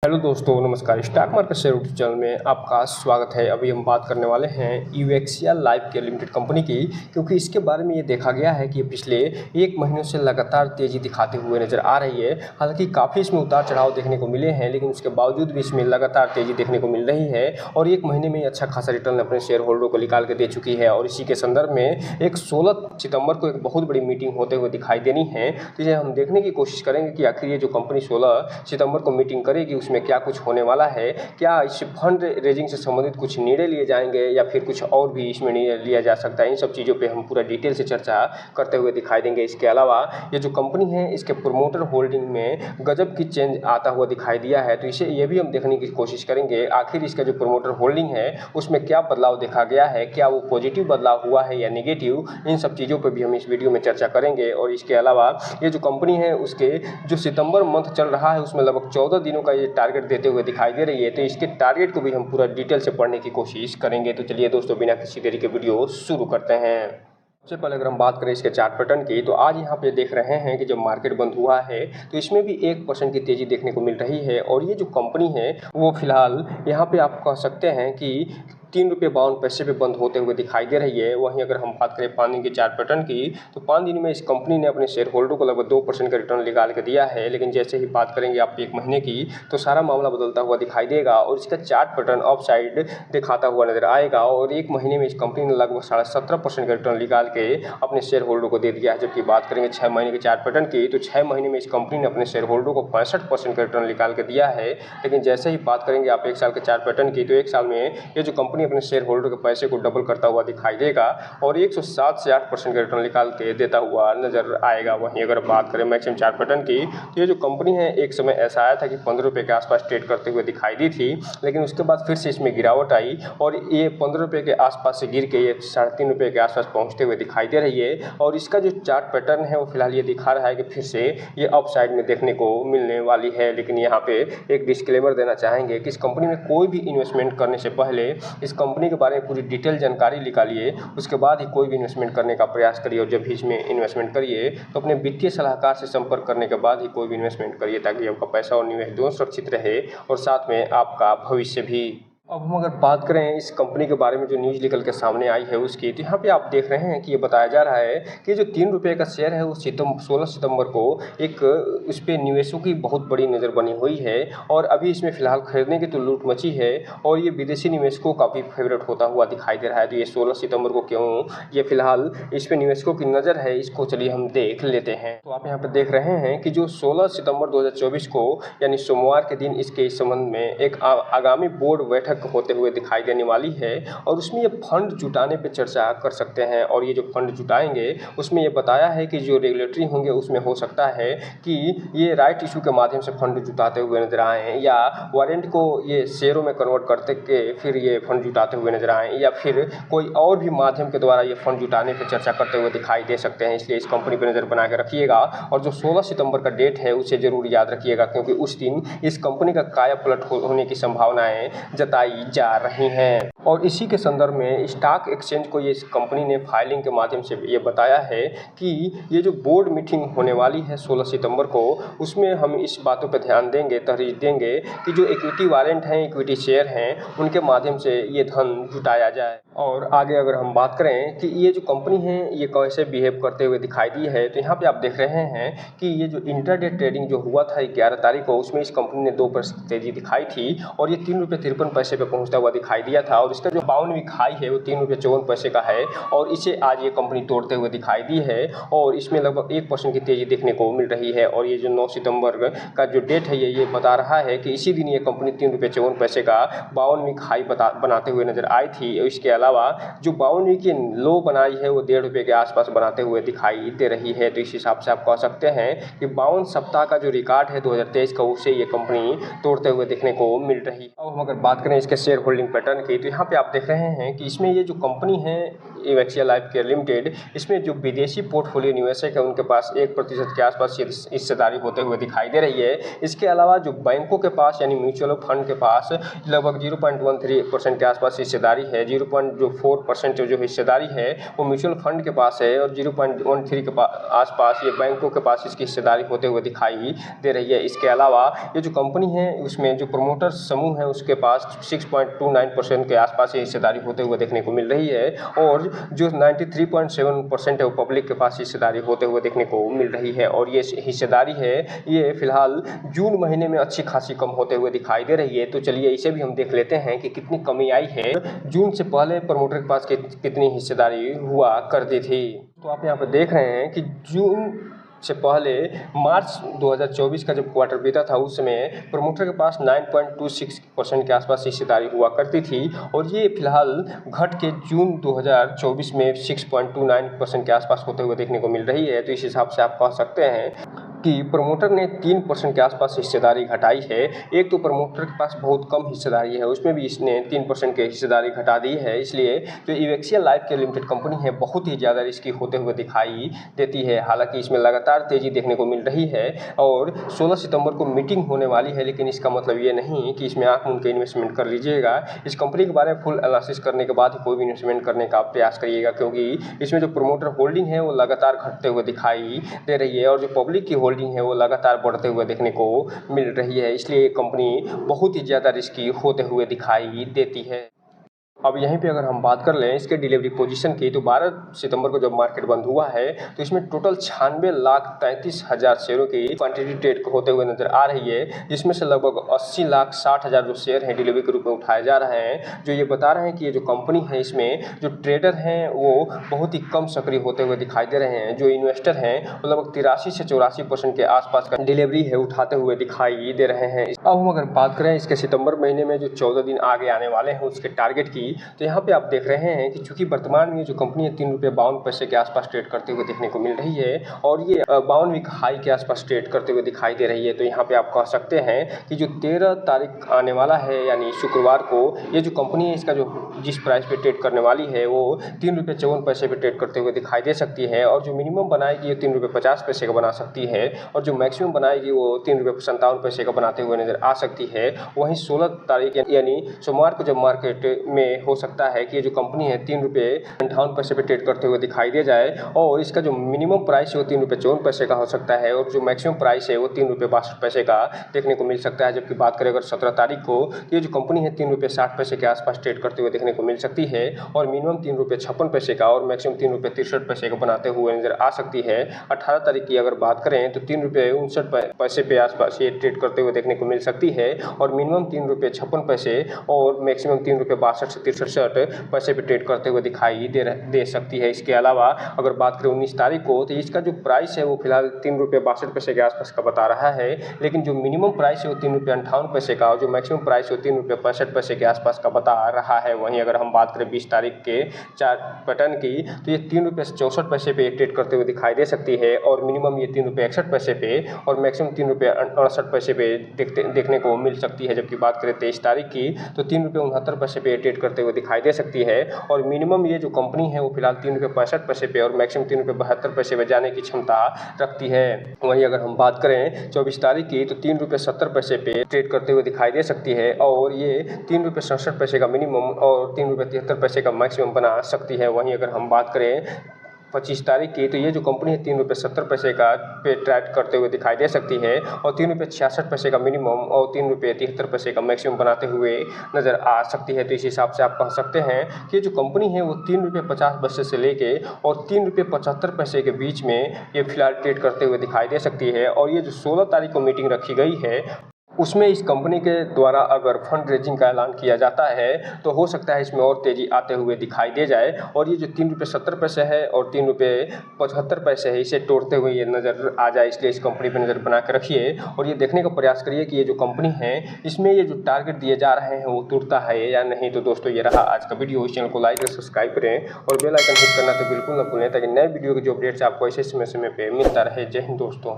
Hello दोस्तों, नमस्कार। Stock market share YouTube channel में आपका स्वागत है। अभी हम बात करने वाले हैं यूएक्सिया लाइफ केयर लिमिटेड कंपनी की, क्योंकि इसके बारे में ये देखा गया है कि पिछले एक महीनों से लगातार तेज़ी दिखाते हुए नज़र आ रही है। हालांकि काफ़ी इसमें उतार चढ़ाव देखने को मिले हैं, लेकिन उसके बावजूद भी इसमें लगातार तेज़ी देखने को मिल रही है और एक महीने में अच्छा खासा रिटर्न अपने शेयर होल्डर को निकाल के दे चुकी है। और इसी के संदर्भ में एक 16 सितंबर को एक बहुत बड़ी मीटिंग होते हुए दिखाई देनी है, जिसे हम देखने की कोशिश करेंगे कि आखिर ये जो कंपनी 16 सितंबर को मीटिंग करेगी उसमें क्या कुछ होने वाला है। क्या इस फंड रेजिंग से संबंधित कुछ निर्णय लिए जाएंगे या फिर कुछ और भी इसमें निर्णय लिया जा सकता है। इन सब चीज़ों पे हम पूरा डिटेल से चर्चा करते हुए दिखाई देंगे। इसके अलावा ये जो कंपनी है, इसके प्रोमोटर होल्डिंग में गजब की चेंज आता हुआ दिखाई दिया है, तो इसे ये भी हम देखने की कोशिश करेंगे आखिर इसका जो प्रोमोटर होल्डिंग है उसमें क्या बदलाव देखा गया है, क्या वो पॉजिटिव बदलाव हुआ है या नेगेटिव। इन सब चीज़ों पर भी हम इस वीडियो में चर्चा करेंगे। और इसके अलावा ये जो कंपनी है उसके जो सितंबर मंथ चल रहा है उसमें लगभग 14 दिनों का ये टारगेट देते हुए दिखाई दे रही है, तो इसके टारगेट को भी हम पूरा डिटेल से पढ़ने की कोशिश करेंगे। तो चलिए दोस्तों, बिना किसी देरी के वीडियो शुरू करते हैं। सबसे पहले अगर हम बात करें इसके चार्ट पैटर्न की, तो आज यहाँ पे देख रहे हैं कि जब मार्केट बंद हुआ है तो इसमें भी 1% की तेज़ी देखने को मिल रही है। और ये जो कंपनी है वो फिलहाल यहाँ पे आप कह सकते हैं कि ₹3.52 पे बंद होते हुए दिखाई दे रही है। वहीं अगर हम बात करें 5 दिन के चार्ट पैटर्न की, तो 5 दिन में इस कंपनी ने अपने शेयर होल्डर को लगभग 2% का रिटर्न निकाल के दिया है। लेकिन जैसे ही बात करेंगे आप एक महीने की, तो सारा मामला बदलता हुआ दिखाई देगा और इसका चार्ट पैटर्न अप साइड दिखाता हुआ नजर आएगा। और एक महीने में इस कंपनी ने लगभग 17.5% का रिटर्न निकाल के अपने शेयर होल्डर को दे दिया है। जबकि बात करेंगे 6 महीने के चार्ट पैटर्न की, तो 6 महीने में इस कंपनी ने अपने शेयर होल्डर को 65% का रिटर्न निकाल के दिया है। लेकिन जैसे ही बात करेंगे आप 1 साल के चार्ट पैटर्न की, तो 1 साल में ये जो कंपनी अपने शेयर होल्डर के पैसे को डबल करता हुआ दिखाई देगा और 107 से 8% का रिटर्न निकाल के देता हुआ नजर आएगा। वहीं अगर बात करें मैक्सिमम चार्ट पैटर्न की, तो ये जो कंपनी है एक समय ऐसा आया था कि ₹15 के आसपास ट्रेड करते हुए दिखाई दी थी, लेकिन उसके बाद फिर से इसमें गिरावट आई और ये ₹15 के आसपास से गिर के ये ₹3.5 के आसपास पहुंचते हुए दिखाई दे रही है। और इसका जो चार्ट पैटर्न है वो फिलहाल ये दिखा रहा है कि फिर से ये अप साइड में देखने को मिलने वाली है। लेकिन यहाँ पे एक डिस्क्लेमर देना चाहेंगे कि इस कंपनी में कोई भी इन्वेस्टमेंट करने से पहले इस कंपनी के बारे में पूरी डिटेल जानकारी निकालिए, उसके बाद ही कोई भी इन्वेस्टमेंट करने का प्रयास करिए। और जब भी इसमें इन्वेस्टमेंट करिए तो अपने वित्तीय सलाहकार से संपर्क करने के बाद ही कोई भी इन्वेस्टमेंट करिए, ताकि आपका पैसा और निवेश दोनों सुरक्षित रहे और साथ में आपका भविष्य भी। अब हम अगर बात करें इस कंपनी के बारे में जो न्यूज़ निकल के सामने आई है उसकी, तो यहाँ पे आप देख रहे हैं कि ये बताया जा रहा है कि जो ₹3 का शेयर है वो 16 सितंबर को एक उस पर निवेशों की बहुत बड़ी नज़र बनी हुई है और अभी इसमें फिलहाल खरीदने की तो लूट मची है और ये विदेशी निवेशकों का भी फेवरेट होता हुआ दिखाई दे रहा है। तो ये 16 सितंबर को क्यों ये फिलहाल इस पर निवेशकों की नज़र है, इसको चलिए हम देख लेते हैं। तो आप यहाँ पर देख रहे हैं कि जो 16 सितंबर 2024 को यानी सोमवार के दिन इसके संबंध में एक आगामी बोर्ड बैठक होते हुए दिखाई देने वाली है और उसमें ये फंड जुटाने पे चर्चा कर सकते हैं। और ये जो फंड जुटाएंगे उसमें ये बताया है कि जो रेगुलेटरी होंगे उसमें हो सकता है कि ये राइट इशू के माध्यम से फंड जुटाते हुए नजर आए या वारंट को ये शेयरों में कन्वर्ट करते के फिर ये फंड जुटाते हुए नजर आए या फिर कोई और भी माध्यम के द्वारा ये फंड जुटाने पर चर्चा करते हुए दिखाई दे सकते हैं। इसलिए इस कंपनी पर नज़र बना के रखिएगा और जो 16 सितंबर का डेट है उसे जरूर याद रखिएगा, क्योंकि उस दिन इस कंपनी का काया पलट होने की संभावनाएं जताई जा रही हैं। और इसी के संदर्भ में स्टॉक एक्सचेंज को ये कंपनी ने फाइलिंग के माध्यम से ये बताया है कि ये जो बोर्ड मीटिंग होने वाली है 16 सितंबर को, उसमें हम इस बातों पर ध्यान देंगे, तरजीह देंगे कि जो इक्विटी वारंट हैं, इक्विटी शेयर हैं, उनके माध्यम से ये धन जुटाया जाए। और आगे अगर हम बात करें कि ये जो कंपनी है ये कैसे बिहेव करते हुए दिखाई दी है, तो यहाँ पे आप देख रहे हैं कि ये जो इंटरडे ट्रेडिंग जो हुआ था 11 तारीख को, उसमें इस कंपनी ने 2% तेजी दिखाई थी और ये ₹3.53 पे पहुंचता हुआ दिखाई दिया था। और इसका जो 52वीं खाई है वो ₹3.54 का है और इसे आज ये कंपनी तोड़ते हुए दिखाई दी है और इसमें लगभग 1% की तेजी देखने को मिल रही है। और ये जो 9 सितंबर का जो डेट है ये बता रहा है कि इसी दिन ये कंपनी ₹3.54 का 52वीं खाई बनाते हुए नजर आई थी। और इसके अलावा जो 52वीं की लो बनाई है वो ₹1.5 के आसपास बनाते हुए दिखाई दे रही है। तो इस हिसाब से आप कह सकते हैं कि 52 सप्ताह का जो रिकॉर्ड है 2023 का, उसे ये कंपनी तोड़ते हुए देखने को मिल रही है। अब हम अगर बात करें इसके शेयर होल्डिंग पैटर्न की, तो यहाँ पे आप देख रहे हैं कि इसमें ये जो कंपनी है यूएक्सिया लाइफ केयर लिमिटेड, इसमें जो विदेशी पोर्टफोलियो निवेशक है उनके पास 1% के आसपास हिस्सेदारी होते हुए दिखाई दे रही है। इसके अलावा जो बैंकों के पास यानी म्यूचुअल फंड के पास लगभग 0.13% के आसपास हिस्सेदारी है। 0.4% जो हिस्सेदारी है वो म्यूचुअल फंड के पास है और 0.13 के आसपास ये बैंकों के पास इसकी हिस्सेदारी होते हुए दिखाई दे रही है। इसके अलावा ये जो कंपनी है उसमें जो प्रमोटर समूह है उसके पास 6.29% के आसपास ये हिस्सेदारी होते हुए देखने को मिल रही है और जो 93.7% है वो पब्लिक के पास हिस्सेदारी होते हुए देखने को मिल रही है। और ये हिस्सेदारी है ये फिलहाल जून महीने में अच्छी खासी कम होते हुए दिखाई दे रही है। तो चलिए इसे भी हम देख लेते हैं कि कितनी कमी आई है जून से पहले प्रमोटर के पास कितनी हिस्सेदारी हुआ करती थी। तो आप यहाँ पर देख रहे हैं कि जून से पहले मार्च 2024 का जब क्वार्टर बीता था उस समय प्रमोटर के पास 9.26% के आसपास हिस्सेदारी हुआ करती थी और ये फिलहाल घट के जून 2024 में 6.29% के आसपास होते हुए देखने को मिल रही है। तो इस हिसाब से आप कह सकते हैं कि प्रमोटर ने 3% के आसपास हिस्सेदारी घटाई है। एक तो प्रमोटर के पास बहुत कम हिस्सेदारी है उसमें भी इसने 3% की हिस्सेदारी घटा दी है। इसलिए जो यूएक्सिया लाइफ केयर लिमिटेड कंपनी है बहुत ही ज़्यादा रिस्की होते हुए दिखाई देती है। हालांकि इसमें लगातार तेज़ी देखने को मिल रही है और 16 सितंबर को मीटिंग होने वाली है, लेकिन इसका मतलब ये नहीं कि इसमें आंख मूंद के इन्वेस्टमेंट कर लीजिएगा। इस कंपनी के बारे में फुल एनालिसिस करने के बाद ही कोई भी इन्वेस्टमेंट करने का प्रयास करिएगा, क्योंकि इसमें जो प्रमोटर होल्डिंग है वो लगातार घटते हुए दिखाई दे रही है और जो पब्लिक की होल्डिंग है वो लगातार बढ़ते हुए देखने को मिल रही है। इसलिए ये कंपनी बहुत ही ज़्यादा रिस्की होते हुए दिखाई देती है। अब यहीं पे अगर हम बात कर लें इसके डिलीवरी पोजीशन की, तो 12 सितंबर को जब मार्केट बंद हुआ है तो इसमें टोटल 96,33,000 शेयरों की क्वांटिटी ट्रेड होते हुए नजर आ रही है, जिसमें से लगभग 80,60,000 जो शेयर हैं डिलीवरी के रूप में उठाए जा रहे हैं, जो ये बता रहे हैं कि ये जो कंपनी है इसमें जो ट्रेडर हैं वो बहुत ही कम सक्रिय होते हुए दिखाई दे रहे हैं। जो इन्वेस्टर हैं वो लगभग 83 से 84% के आसपास का डिलीवरी है उठाते हुए दिखाई दे रहे हैं। अब हम अगर बात करें इसके सितंबर महीने में जो 14 दिन आगे आने वाले हैं उसके टारगेट की, तो यहाँ पे आप देख रहे हैं कि चूंकि वर्तमान में जो कंपनी है 3.52 के आसपास ट्रेड करते हुए देखने को मिल रही है और ये 52 वीक हाई के आसपास ट्रेड करते हुए दिखाई दे रही है। तो यहाँ पे आप कह सकते हैं कि जो 13 तारीख आने वाला है यानी शुक्रवार को ये जो कंपनी है इसका जो जिस प्राइस पे ट्रेड करने वाली है वो ₹3.54 पे ट्रेड करते हुए दिखाई दे सकती है और जो मिनिमम बनाएगी वो ₹3.50 का बना सकती है और जो मैक्सिमम बनाएगी वो ₹3.57 का बनाते हुए नजर आ सकती है। वहीं 16 तारीख यानी सोमवार को जब मार्केट में हो सकता है कि ये जो कंपनी है ₹3.58 पे ट्रेड करते हुए दिखाई दे जाए और इसका जो मिनिमम प्राइस है वो ₹3.54 का हो सकता है और जो मैक्सिमम प्राइस है वो ₹3.62 का देखने को मिल सकता है। जबकि बात करें अगर 17 तारीख को ये जो कंपनी है ₹3.60 के आसपास ट्रेड करते हुए देखने को मिल सकती है और मिनिमम ₹3.56 का और मैक्सिमम ₹3.63 का बनाते हुए नजर आ सकती है। 18 तारीख की अगर बात करें तो ₹3.59 पे आसपास ये ट्रेड करते हुए देखने को मिल सकती है और मिनिमम ₹3.56 और मैक्सिमम ₹3.62 से ₹63 पे ट्रेड करते हुए दिखाई दे सकती है। इसके अलावा अगर बात करें 19 तारीख को तो इसका जो प्राइस है वो फिलहाल ₹3.62 के आसपास का बता रहा है, लेकिन जो मिनिमम प्राइस है वो ₹3.58 का और जो मैक्सिमम प्राइस है वो ₹3.65 के आसपास का बता रहा है। वहीं अगर हम बात करें 20 तारीख के चार्ट पैटर्न की तो ये ₹3.64 पे ट्रेड करते हुए दिखाई दे सकती है और मिनिमम ये ₹3.61 पे और मैक्सिमम ₹3.68 पे देखने को मिल सकती है। जबकि बात करें 23 तारीख की तो ₹3.69 पे ट्रेड करते हुए दिखाई दे सकती है और मिनिमम ये जो कंपनी है वो फिलहाल ₹3.65 पे और मैक्सिमम ₹3.72 पे जाने की क्षमता रखती है। वहीं अगर हम बात करें 24 तारीख की तो ₹3.70 पे ट्रेड करते हुए दिखाई दे सकती है और ये ₹3.67 का मिनिमम और ₹3.73 का मैक्सिमम बना सकती है। वहीं अगर हम बात करें 25 तारीख की तो ये जो कंपनी है ₹3.70 का पे ट्रेड करते हुए दिखाई दे सकती है और ₹3.66 का मिनिमम और ₹3.73 का मैक्सिमम बनाते हुए नज़र आ सकती है। तो इस हिसाब से आप कह सकते हैं कि ये जो कंपनी है वो ₹3.50 से लेके और ₹3.75 के बीच में ये फिलहाल ट्रेड करते हुए दिखाई दे सकती है। और ये जो 16 तारीख को मीटिंग रखी गई है उसमें इस कंपनी के द्वारा अगर फंड रेजिंग का ऐलान किया जाता है तो हो सकता है इसमें और तेज़ी आते हुए दिखाई दे जाए और ये जो ₹3.70 है और ₹3.75 है इसे तोड़ते हुए ये नज़र आ जाए। इसलिए इस कंपनी पर नज़र बना के रखिए और ये देखने का प्रयास करिए कि ये जो कंपनी है इसमें ये जो टारगेट दिए जा रहे हैं वो टूटता है या नहीं। तो दोस्तों ये रहा आज का वीडियो। इस चैनल को लाइक और सब्सक्राइब करें और बेल आइकन हिट करना तो बिल्कुल ना भूलें ताकि नए वीडियो के जो अपडेट्स आपको ऐसे समय पे मिलता रहे। जय हिंद दोस्तों।